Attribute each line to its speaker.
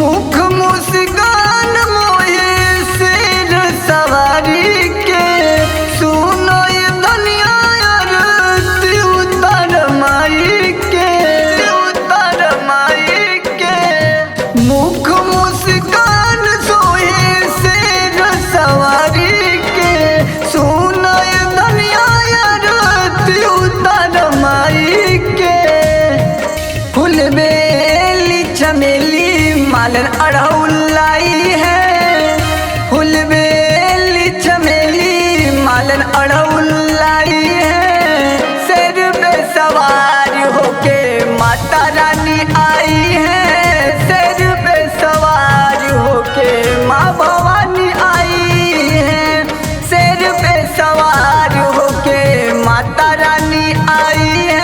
Speaker 1: मुख मुस्कान मोहे सिर सवारी के सुनो ये दुनिया आरती उतर माई के उतर माई के मुख मुस्कान सोहे सिर सवारी के सुनो ये दुनिया आरती उतर माई के फूल बेली चमेली मालन अड़हुलाई है फूल बेली चमेली मालन अड़हुलाई है सिर पे सवार होके माता रानी आई है सिर पे सवार होके माँ भवानी आई है सिर पे सवार होके माता रानी आई है